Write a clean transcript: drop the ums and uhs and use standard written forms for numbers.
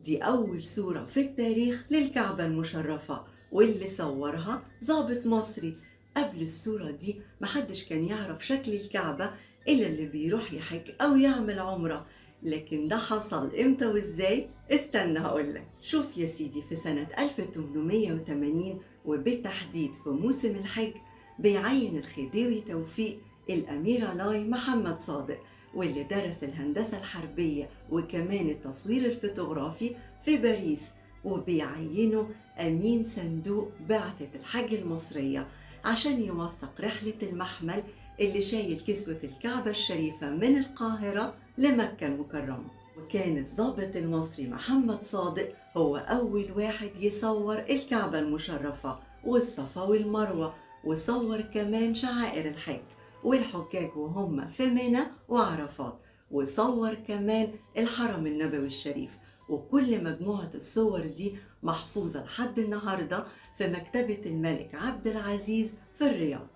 دي أول صورة في التاريخ للكعبة المشرفة، واللي صورها ضابط مصري. قبل الصورة دي محدش كان يعرف شكل الكعبة إلا اللي بيروح يحج أو يعمل عمرة. لكن ده حصل إمتى وإزاي؟ استنى هقولك. شوف يا سيدي، في سنة 1880 وبالتحديد في موسم الحج بيعين الخديوي توفيق الأميرة لاي محمد صادق، واللي درس الهندسة الحربية وكمان التصوير الفوتوغرافي في باريس، وبيعينه أمين صندوق بعثة الحج المصرية عشان يوثق رحلة المحمل اللي شايل كسوة الكعبة الشريفة من القاهرة لمكة المكرمة. وكان الضابط المصري محمد صادق هو أول واحد يصور الكعبة المشرفة والصفا والمروة، وصور كمان شعائر الحج والحجاج وهم في منى وعرفات، وصور كمان الحرم النبوي الشريف. وكل مجموعة الصور دي محفوظة لحد النهاردة في مكتبة الملك عبد العزيز في الرياض.